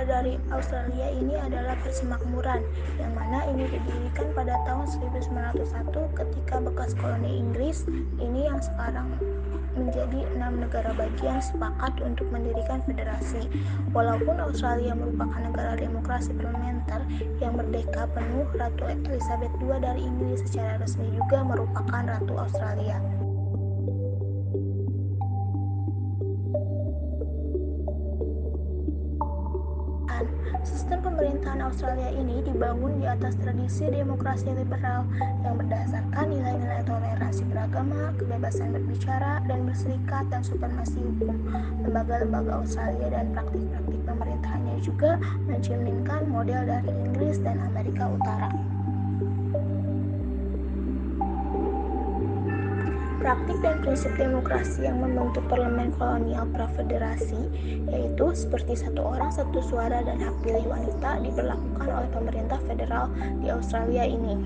dari Australia ini adalah Persemakmuran, yang mana ini didirikan pada tahun 1901 ketika bekas koloni Inggris ini yang sekarang menjadi 6 negara bagian sepakat untuk mendirikan federasi. Walaupun Australia merupakan negara demokrasi parlementer yang merdeka penuh, Ratu Elizabeth II dari Inggris secara resmi juga merupakan Ratu Australia. Sistem pemerintahan Australia ini dibangun di atas tradisi demokrasi liberal yang berdasarkan nilai-nilai toleransi beragama, kebebasan berbicara dan berserikat, dan supremasi hukum. Lembaga-lembaga Australia dan praktik-praktik pemerintahannya juga mencerminkan model dari Inggris dan Amerika Utara. Praktik dan prinsip demokrasi yang membentuk parlemen kolonial prafederasi, yaitu seperti satu orang satu suara dan hak pilih wanita, diberlakukan oleh pemerintah federal di Australia ini.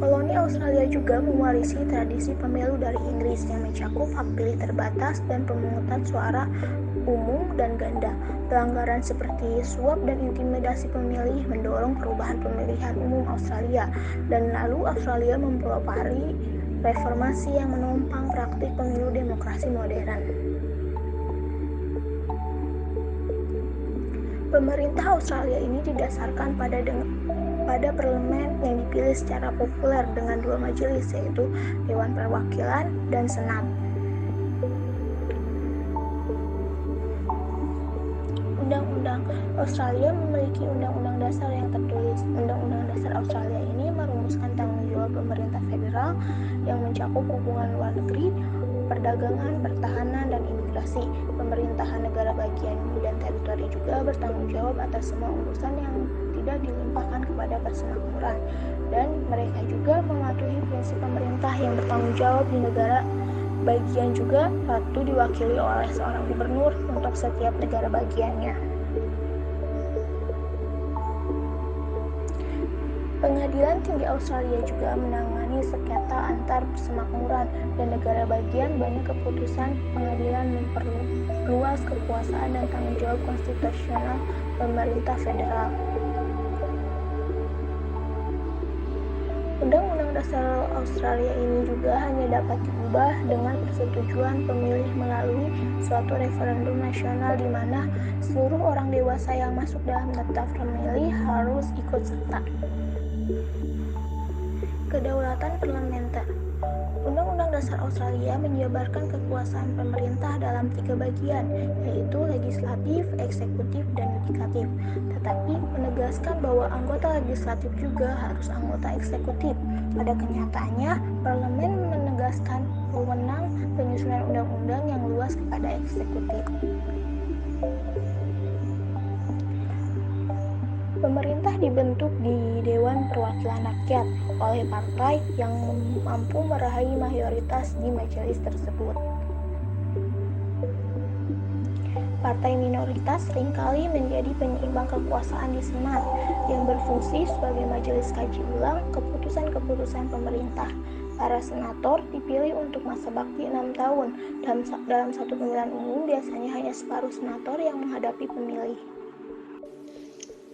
Koloni Australia juga mewarisi tradisi pemilu dari Inggris yang mencakup hak pilih terbatas dan pemungutan suara umum dan ganda. Pelanggaran seperti suap dan intimidasi pemilih mendorong perubahan pemilihan umum Australia, dan lalu Australia mempelopori reformasi yang menopang praktik pemilu demokrasi modern. Pemerintah Australia ini didasarkan pada parlemen yang dipilih secara populer dengan dua majelis, yaitu Dewan Perwakilan dan Senat. Undang-undang Australia memiliki undang-undang dasar yang tertulis. Undang-undang dasar Australia ini merumuskan tanggung jawab pemerintah federal yang mencakup hubungan luar negeri, perdagangan, pertahanan, dan imigrasi. Pemerintahan negara bagian dan teritori juga bertanggung jawab atas semua urusan yang tidak dilimpahkan kepada Persemakmuran, dan mereka juga mematuhi prinsip pemerintah yang bertanggung jawab di negara bagian juga. Ratu diwakili oleh seorang gubernur untuk setiap negara bagiannya. Pengadilan Tinggi Australia juga menangani sengketa antar persemakmuran dan negara bagian. Banyak keputusan pengadilan memperluas kekuasaan dan tanggung jawab konstitusional pemerintah federal. Undang-undang dasar Australia ini juga hanya dapat diubah dengan persetujuan pemilih melalui suatu referendum nasional di mana seluruh orang dewasa yang masuk dalam daftar pemilih harus ikut serta. Kedaulatan parlementer. Undang-undang dasar Australia menjabarkan kekuasaan pemerintah dalam 3 bagian, yaitu legislatif, eksekutif, dan yudikatif. Tetapi menegaskan bahwa anggota legislatif juga harus anggota eksekutif. Pada kenyataannya, parlemen menegaskan wewenang penyusunan undang-undang yang luas kepada eksekutif. Pemerintah dibentuk di Dewan Perwakilan Rakyat oleh partai yang mampu meraih mayoritas di majelis tersebut. Partai minoritas seringkali menjadi penyeimbang kekuasaan di Senat yang berfungsi sebagai majelis kaji ulang keputusan-keputusan pemerintah. Para senator dipilih untuk masa bakti 6 tahun. Dalam satu pemilihan umum biasanya hanya separuh senator yang menghadapi pemilih.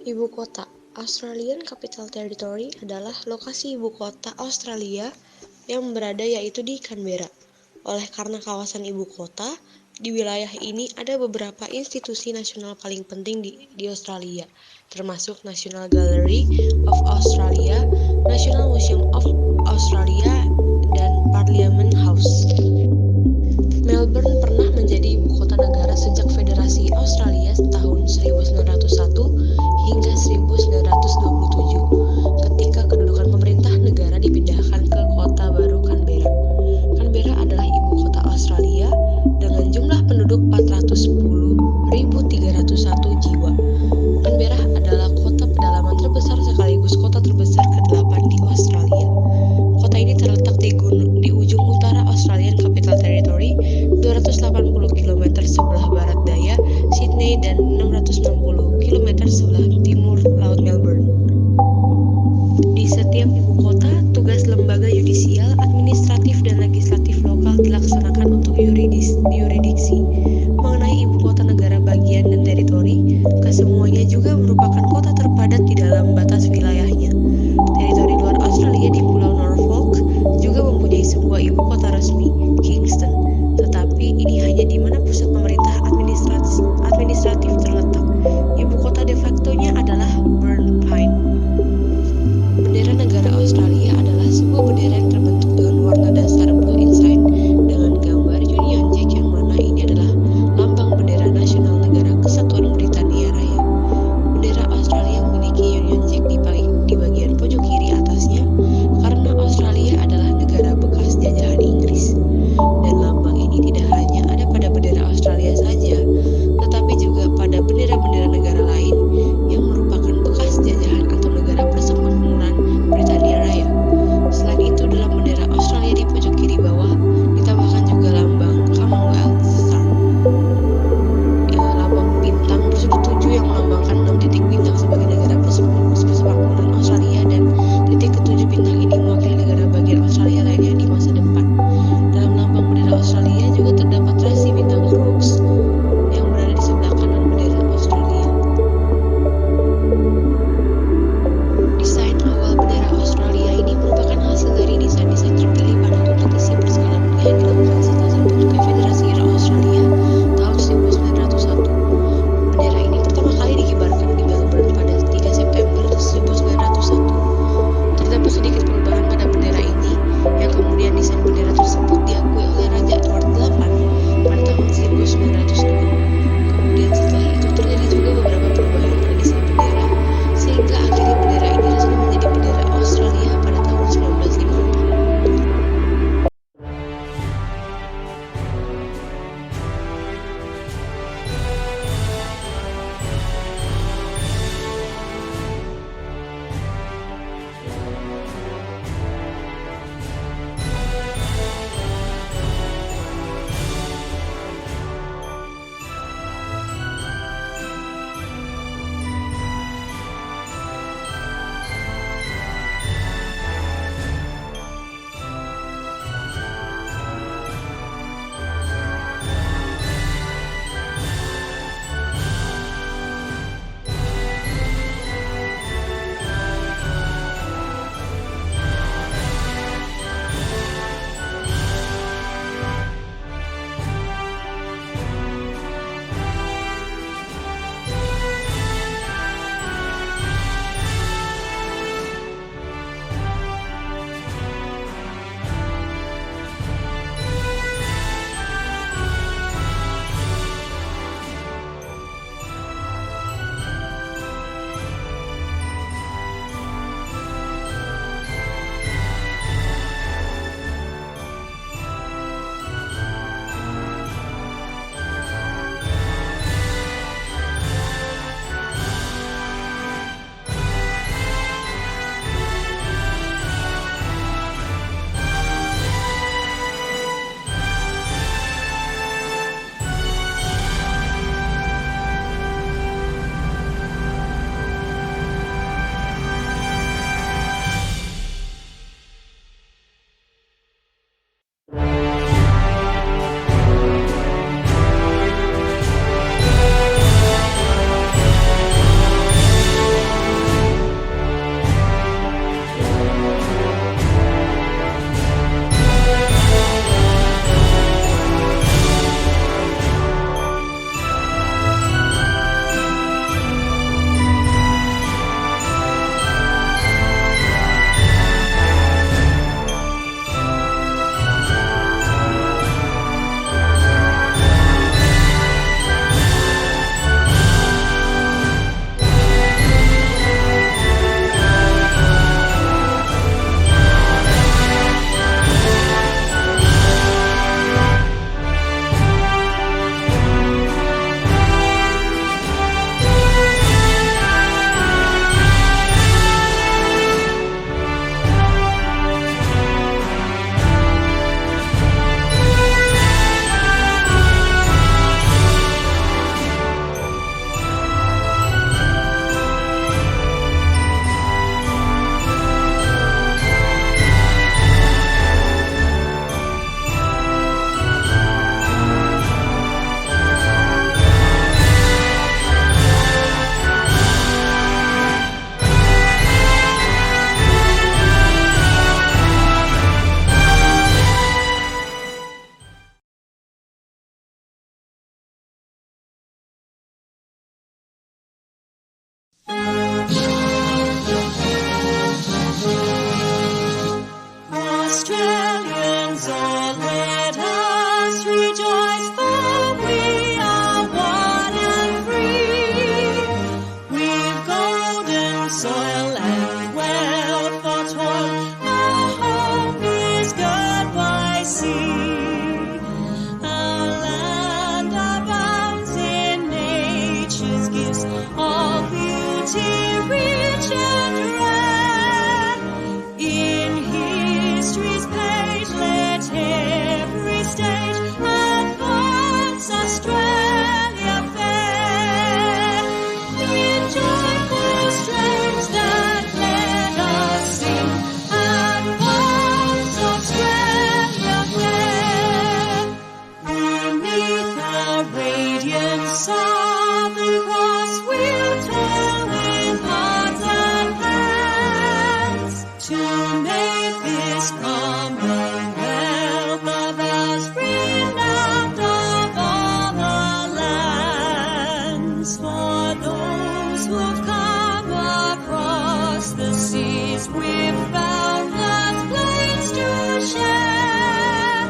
Ibu kota. Australian Capital Territory adalah lokasi ibu kota Australia yang berada yaitu di Canberra. Oleh karena kawasan ibu kota, di wilayah ini ada beberapa institusi nasional paling penting di Australia, termasuk National Gallery of Australia, National Museum of Australia, dan Parliament House. Melbourne pernah menjadi ibu kota negara sejak Federasi Australia tahun 1901 hingga 1927, ketika kedudukan pemerintah negara dipindahkan ke kota baru Canberra. Canberra adalah ibu kota Australia dengan jumlah penduduk 410.301 jiwa. Canberra adalah kota pedalaman terbesar sekaligus kota terbesar ke-8 di Australia. Kota ini terletak di ujung utara Australian Capital Territory, 280 km sebelah barat daya Sydney dan 660 Kesemuanya juga merupakan kota terpadat di dalam batas wilayahnya. Teritori luar Australia di Pulau Norfolk juga mempunyai sebuah ibu kota resmi, Kingston. Tetapi ini hanya di mana pusat pemerintah administratif terletak. Ibu kota de facto-nya adalah Burnaby. Bendera negara Australia adalah sebuah bendera yang terbentuk dengan warna dasar blue inside dengan gambar Union Jack yang mana ini adalah lambang bendera nasional negara Kesatuan Britania Raya. Bendera Australia mighty, rich and rare. In history's page, let every stage advance Australia fair. In joyful strains that let us sing, advance Australia fair. Beneath the radiant Southern Cross, we'll toil with hearts and hands to make this Commonwealth of ours renowned of all the lands. For those who've come across the seas, we've boundless plains to share.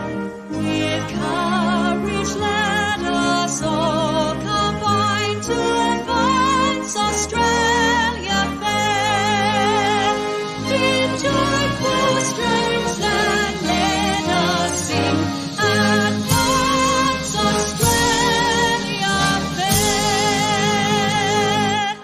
With courage let us all combine to advance Australia fair. In joyful strains that let us sing, advance Australia fair.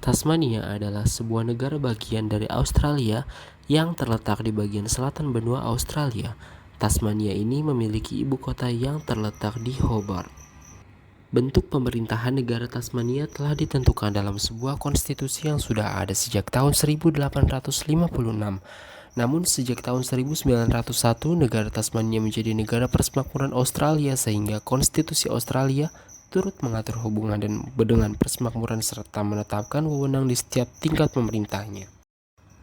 Tasmania adalah sebuah negara bagian dari Australia yang terletak di bagian selatan benua Australia. Tasmania ini memiliki ibu kota yang terletak di Hobart. Bentuk pemerintahan negara Tasmania telah ditentukan dalam sebuah konstitusi yang sudah ada sejak tahun 1856. Namun sejak tahun 1901 negara Tasmania menjadi negara persemakmuran Australia sehingga konstitusi Australia turut mengatur hubungan dengan persemakmuran serta menetapkan wewenang di setiap tingkat pemerintahnya.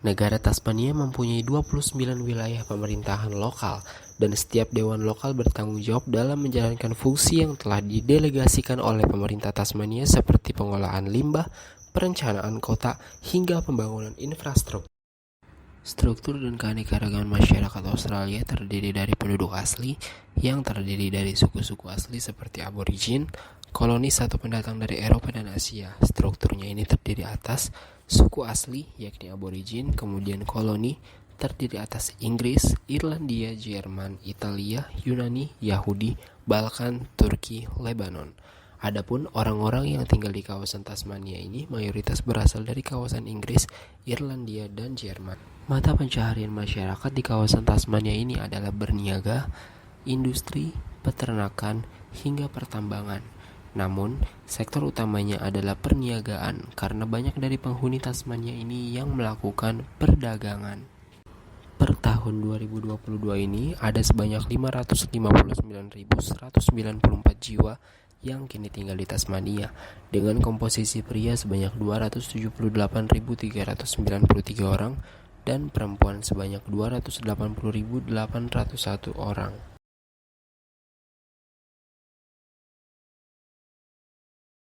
Negara Tasmania mempunyai 29 wilayah pemerintahan lokal dan setiap dewan lokal bertanggung jawab dalam menjalankan fungsi yang telah didelegasikan oleh pemerintah Tasmania seperti pengolahan limbah, perencanaan kota, hingga pembangunan infrastruktur. Struktur dan keanekaragaman masyarakat Australia terdiri dari penduduk asli yang terdiri dari suku-suku asli seperti aborigin, kolonis atau pendatang dari Eropa dan Asia. Strukturnya ini terdiri atas suku asli yakni aborigin, kemudian koloni terdiri atas Inggris, Irlandia, Jerman, Italia, Yunani, Yahudi, Balkan, Turki, Lebanon. Adapun orang-orang yang tinggal di kawasan Tasmania ini mayoritas berasal dari kawasan Inggris, Irlandia, dan Jerman. Mata pencaharian masyarakat di kawasan Tasmania ini adalah berniaga, industri, peternakan, hingga pertambangan. Namun, sektor utamanya adalah perniagaan karena banyak dari penghuni Tasmania ini yang melakukan perdagangan. Per tahun 2022 ini ada sebanyak 559.194 jiwa yang kini tinggal di Tasmania dengan komposisi pria sebanyak 278.393 orang dan perempuan sebanyak 280.801 orang.